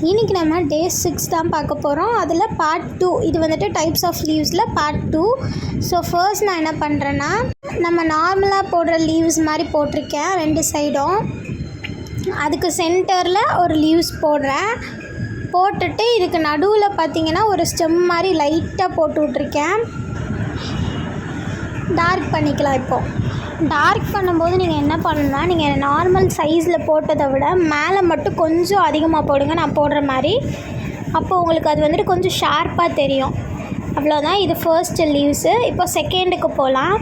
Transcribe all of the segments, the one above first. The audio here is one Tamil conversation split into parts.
இன்றைக்கி நம்ம டே 6 தான் பார்க்க போகிறோம். அதில் பார்ட் 2 இது வந்துட்டு டைப்ஸ் ஆஃப் லீவ்ஸில் பார்ட் 2. ஸோ ஃபர்ஸ்ட் நான் என்ன பண்ணுறேன்னா, நம்ம நார்மலாக போடுற லீவ்ஸ் மாதிரி போட்டிருக்கேன் 2 சைடும். அதுக்கு சென்டரில் ஒரு லீவ்ஸ் போடுறேன். போட்டுட்டு இதுக்கு நடுவில் பார்த்திங்கன்னா ஒரு ஸ்டெம் மாதிரி லைட்டாக போட்டு விட்ருக்கேன். டார்க் பண்ணிக்கலாம். இப்போது டார்க் பண்ணும்போது நீங்கள் என்ன பண்ணணும்னா, நீங்கள் நார்மல் சைஸில் போட்டதை விட மேலே மட்டும் கொஞ்சம் அதிகமாக போடுங்க, நான் போடுற மாதிரி. அப்போது உங்களுக்கு அது வந்துட்டு கொஞ்சம் ஷார்ப்பாக தெரியும். அவ்வளோதான். இது ஃபர்ஸ்ட்டு லீவ்ஸு. இப்போ செகண்டுக்கு போகலாம்.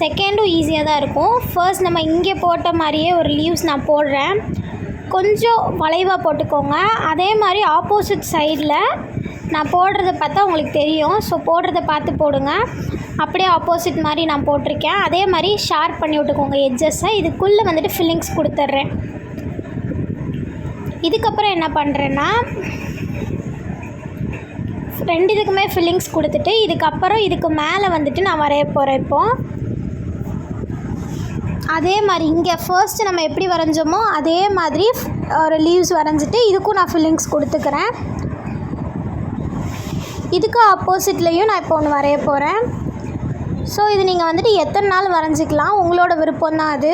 செகண்டும் ஈஸியாக தான் இருக்கும். ஃபர்ஸ்ட் நம்ம இங்கே போட்ட மாதிரியே ஒரு லீவ்ஸ் நான் போடுறேன். கொஞ்சம் வளைவாக போட்டுக்கோங்க. அதே மாதிரி ஆப்போசிட் சைடில் நான் போடுறத பார்த்தா உங்களுக்கு தெரியும். ஸோ போடுறத பார்த்து போடுங்க. அப்படியே ஆப்போசிட் மாதிரி நான் போட்டிருக்கேன். அதே மாதிரி ஷார்ப் பண்ணி விட்டுக்கோங்க எட்ஜஸை. இதுக்குள்ளே வந்துட்டு ஃபில்லிங்ஸ் கொடுத்துட்றேன். இதுக்கப்புறம் என்ன பண்ணுறேன்னா, 2 இதுக்குமே ஃபில்லிங்ஸ் கொடுத்துட்டு இதுக்கப்புறம் இதுக்கு மேலே வந்துட்டு நான் வரைய போகிறேன். இப்போது அதே மாதிரி இங்கே ஃபர்ஸ்ட்டு நம்ம எப்படி வரைஞ்சோமோ அதே மாதிரி ஒரு லீவ்ஸ் வரைஞ்சிட்டு இதுக்கும் நான் ஃபில்லிங்ஸ் கொடுத்துக்கிறேன். இதுக்கு ஆப்போசிட்லேயும் நான் இப்போ ஒன்று வரைய போகிறேன். ஸோ இது நீங்கள் வந்துட்டு எத்தனை நாள் வரைஞ்சிக்கலாம், உங்களோட விருப்பம் தான் அது.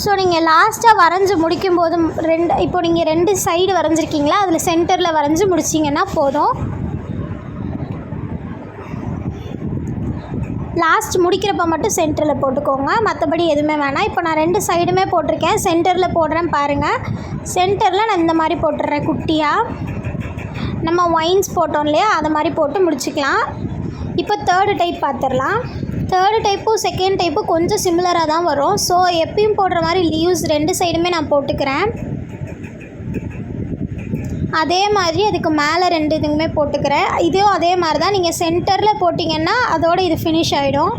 ஸோ நீங்கள் லாஸ்ட்டாக வரைஞ்சி முடிக்கும்போது இப்போ நீங்கள் 2 சைடு வரைஞ்சிருக்கீங்களா, அதில் சென்டரில் வரைஞ்சி முடிச்சிங்கன்னா போதும். லாஸ்ட் முடிக்கிறப்ப மட்டும் சென்டரில் போட்டுக்கோங்க, மற்றபடி எதுவுமே வேணாம். இப்போ நான் 2 சைடுமே போட்டிருக்கேன். சென்டரில் போடுறேன் பாருங்கள். சென்டரில் நான் இந்த மாதிரி போட்டுடுறேன் குட்டியாக. நம்ம ஒயின்ஸ் போட்டோம் இல்லையா, அதை மாதிரி போட்டு முடிச்சுக்கலாம். இப்போ தேர்டு டைப் பார்த்துடலாம். தேர்டு டைப்பும் செகண்ட் டைப்பும் கொஞ்சம் சிமிலராக தான் வரும். ஸோ எப்பயும் போடுற மாதிரி லீவ்ஸ் 2 சைடுமே நான் போட்டுக்கிறேன். அதே மாதிரி அதுக்கு மேலே 2 இதுவுமே போட்டுக்கிறேன். இதுவும் அதே மாதிரி தான். நீங்கள் சென்டரில் போட்டிங்கன்னா அதோடு இது ஃபினிஷ் ஆகிடும்.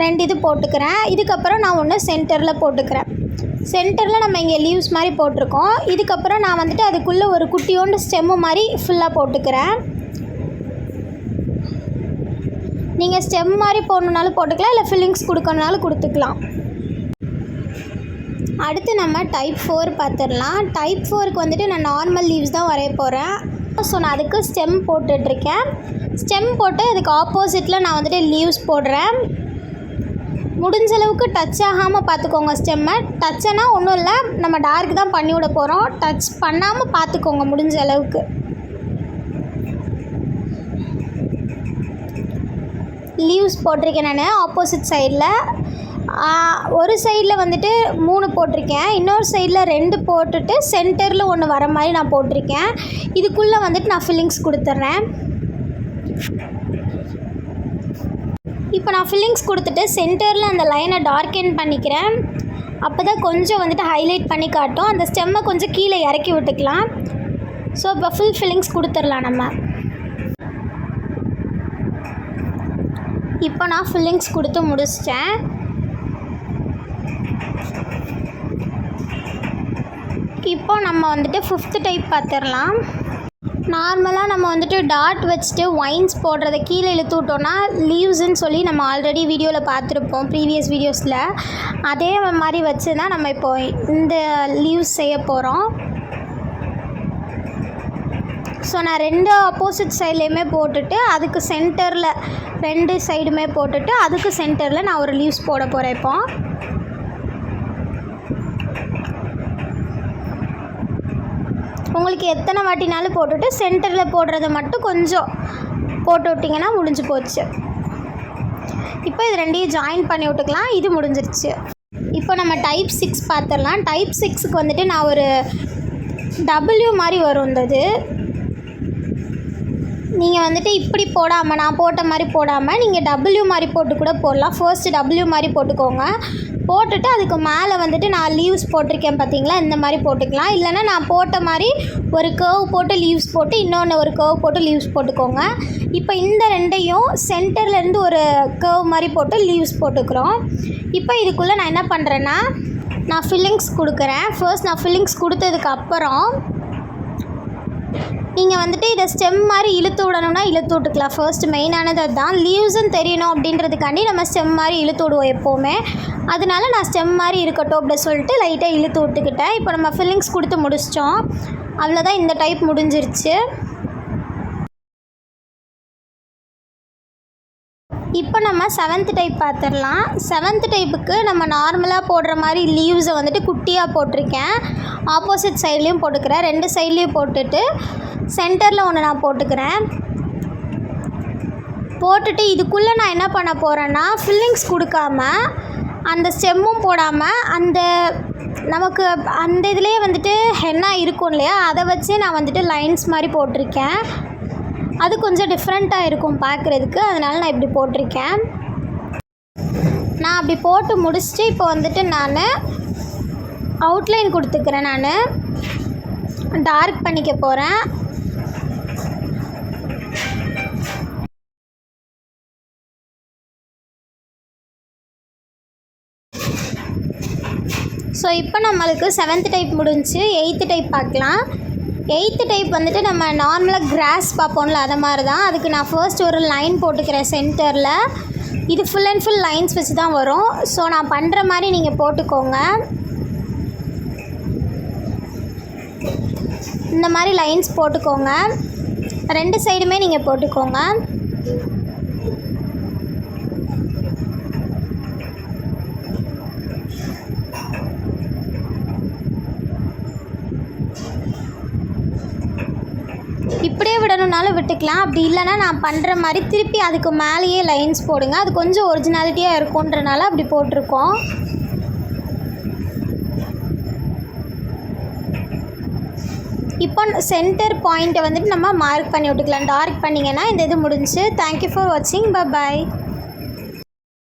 2 இது போட்டுக்கிறேன். இதுக்கப்புறம் நான் ஒன்று சென்டரில் போட்டுக்கிறேன். சென்டரில் நம்ம இங்கே லீவ்ஸ் மாதிரி போட்டிருக்கோம். இதுக்கப்புறம் நான் வந்துட்டு அதுக்குள்ளே ஒரு குட்டியோண்டு ஸ்டெம்மு மாதிரி ஃபுல்லாக போட்டுக்கிறேன். நீங்கள் ஸ்டெம் மாதிரி போடணுன்னாலும் போட்டுக்கலாம், இல்லை ஃபில்லிங்ஸ் கொடுக்கணுனாலும் கொடுத்துக்கலாம். அடுத்து நம்ம டைப் 4 பார்த்துடலாம். டைப் 4க்கு வந்துட்டு நான் நார்மல் லீவ்ஸ் தான் வரைய போகிறேன். ஸோ நான் அதுக்கு ஸ்டெம் போட்டுட்ருக்கேன். ஸ்டெம் போட்டு அதுக்கு ஆப்போசிட்டில் நான் வந்துட்டு லீவ்ஸ் போடுறேன். முடிஞ்ச அளவுக்கு டச் ஆகாமல் பார்த்துக்கோங்க. ஸ்டெம்மை டச்சுனா ஒன்றும் இல்லை, நம்ம டார்க் தான் பண்ணி விட போகிறோம். டச் பண்ணாமல் பார்த்துக்கோங்க முடிஞ்ச அளவுக்கு. லீவ்ஸ் போட்டிருக்கேன் நான் ஆப்போசிட் சைடில். ஒரு சைடில் வந்துட்டு 3 போட்டிருக்கேன், இன்னொரு சைடில் 2 போட்டுட்டு சென்டரில் ஒன்று வர மாதிரி நான் போட்டிருக்கேன். இதுக்குள்ளே வந்துட்டு நான் ஃபில்லிங்ஸ் கொடுத்துட்றேன். இப்போ நான் ஃபில்லிங்ஸ் கொடுத்துட்டு சென்டரில் அந்த லைனை டார்க்கன் பண்ணிக்கிறேன். அப்போ தான் கொஞ்சம் வந்துட்டு ஹைலைட் பண்ணி காட்டும். அந்த ஸ்டெம்மை கொஞ்சம் கீழே இறக்கி விட்டுக்கலாம். ஸோ இப்போ ஃபுல் ஃபில்லிங்ஸ் கொடுத்துடலாம் நம்ம. இப்போ நான் ஃபில்லிங்ஸ் கொடுத்து முடிச்சிட்டேன். இப்போ நம்ம வந்துட்டு 5th டைப் பார்த்துடலாம். நார்மலாக நம்ம வந்துட்டு டாட் வச்சுட்டு ஒயின்ஸ் போடுறத கீழே இழுத்து விட்டோன்னா லீவ்ஸுன்னு சொல்லி நம்ம ஆல்ரெடி வீடியோவில் பார்த்துருப்போம், ப்ரீவியஸ் வீடியோஸில். அதே மாதிரி வச்சு தான் நம்ம இப்போ இந்த லீவ்ஸ் செய்ய போகிறோம். ஸோ நான் 2 ஆப்போசிட் சைட்லேயுமே போட்டுட்டு அதுக்கு சென்டரில் 2 சைடுமே போட்டுட்டு அதுக்கு சென்டரில் நான் ஒரு லீவ்ஸ் போட போகிறேன். இப்போ உங்களுக்கு எத்தனை வாட்டினாலும் போட்டுட்டு சென்டரில் போடுறத மட்டும் கொஞ்சம் போட்டு விட்டிங்கன்னா முடிஞ்சு போச்சு. இப்போ இது 2ஐயும் ஜாயின் பண்ணி விட்டுக்கலாம். இது முடிஞ்சிருச்சு. இப்போ நம்ம டைப் 6 பார்த்துடலாம். டைப் 6க்கு வந்துட்டு நான் ஒரு W மாதிரி வரும். இந்த நீங்கள் வந்துட்டு இப்படி போடாமல், நான் போட்ட மாதிரி போடாமல் நீங்கள் W மாதிரி போட்டு கூட போடலாம். ஃபர்ஸ்ட்டு W மாதிரி போட்டுக்கோங்க. போட்டுட்டு அதுக்கு மேலே வந்துட்டு நான் லீவ்ஸ் போட்டிருக்கேன் பார்த்தீங்களா, இந்த மாதிரி போட்டுக்கலாம். இல்லைனா நான் போட்ட மாதிரி ஒரு கர்வ் போட்டு லீவ்ஸ் போட்டு இன்னொன்று ஒரு கர்வ் போட்டு லீவ்ஸ் போட்டுக்கோங்க. இப்போ இந்த 2ஐயும் சென்டர்லேருந்து ஒரு கர்வ் மாதிரி போட்டு லீவ்ஸ் போட்டுக்கிறோம். இப்போ இதுக்குள்ளே நான் என்ன பண்ணுறேன்னா, நான் ஃபில்லிங்ஸ் கொடுக்குறேன். ஃபர்ஸ்ட் நான் ஃபில்லிங்ஸ் கொடுத்ததுக்கப்புறம் நீங்கள் வந்துட்டு இதை ஸ்டெம் மாதிரி இழுத்து விடணும்னா இழுத்து விட்டுக்கலாம். ஃபர்ஸ்ட் மெயினானது அதுதான். லீவ்ஸுன்னு தெரியணும் அப்படின்றதுக்காண்டி நம்ம ஸ்டெம் மாதிரி இழுத்து விடுவோம் எப்போவுமே. அதனால நான் ஸ்டெம் மாதிரி இருக்கட்டும் அப்படி சொல்லிட்டு லைட்டாக இழுத்து விட்டுக்கிட்டேன். இப்போ நம்ம ஃபில்லிங்ஸ் கொடுத்து முடிச்சிட்டோம். அவ்வளோதான், இந்த டைப் முடிஞ்சிருச்சு. இப்போ நம்ம 7th டைப் பார்த்துடலாம். 7th டைப்புக்கு நம்ம நார்மலாக போடுற மாதிரி லீவ்ஸை வந்துட்டு குட்டியாக போட்டிருக்கேன். ஆப்போசிட் சைட்லேயும் போட்டுக்கிறேன். 2 சைட்லேயும் போட்டுட்டு சென்டரில் ஒன்று நான் போட்டுக்கிறேன். போட்டுட்டு இதுக்குள்ளே நான் என்ன பண்ண போகிறேன்னா, ஃபில்லிங்ஸ் கொடுக்காம அந்த ஸ்டெம்மும் போடாமல் அந்த நமக்கு அந்த இதிலே வந்துட்டு ஹென்னா இருக்கும் இல்லையா, அதை வச்சு நான் வந்துட்டு லைன்ஸ் மாதிரி போட்டிருக்கேன். அது கொஞ்சம் டிஃப்ரெண்ட்டாக இருக்கும் பார்க்குறதுக்கு, அதனால நான் இப்படி போட்டிருக்கேன். நான் அப்படி போட்டு முடிச்சுட்டு இப்போ வந்துட்டு நான் அவுட்லைன் கொடுத்துக்கிறேன். நான் டார்க் பண்ணிக்க போகிறேன். ஸோ இப்போ நம்மளுக்கு 7th டைப் முடிஞ்சு 8th டைப் பார்க்கலாம். 8th டைப் வந்துட்டு நம்ம நார்மலாக கிராஸ் பார்ப்போம்ல, அதை மாதிரி தான். அதுக்கு நான் ஃபர்ஸ்ட் ஒரு லைன் போட்டுக்கிறேன் சென்டரில். இது ஃபுல் அண்ட் ஃபுல் லைன்ஸ் வச்சு தான் வரும். ஸோ நான் பண்ணுற மாதிரி நீங்கள் போட்டுக்கோங்க. இந்த மாதிரி லைன்ஸ் போட்டுக்கோங்க. 2 சைடுமே நீங்கள் போட்டுக்கோங்க. இப்படியே விடணுன்னாலும் விட்டுக்கலாம். அப்படி இல்லைன்னா நான் பண்ணுற மாதிரி திருப்பி அதுக்கு மேலேயே லைன்ஸ் போடுங்க. அது கொஞ்சம் ஒரிஜினாலிட்டியாக இருக்குன்றனால அப்படி போட்டிருக்கோம். இப்போ சென்டர் பாயிண்ட்டை வந்துட்டு நம்ம மார்க் பண்ணி விட்டுக்கலாம். டார்க் பண்ணிங்கன்னா இந்த இது முடிஞ்சு. தேங்க்யூ ஃபார் வாட்சிங். பாய்.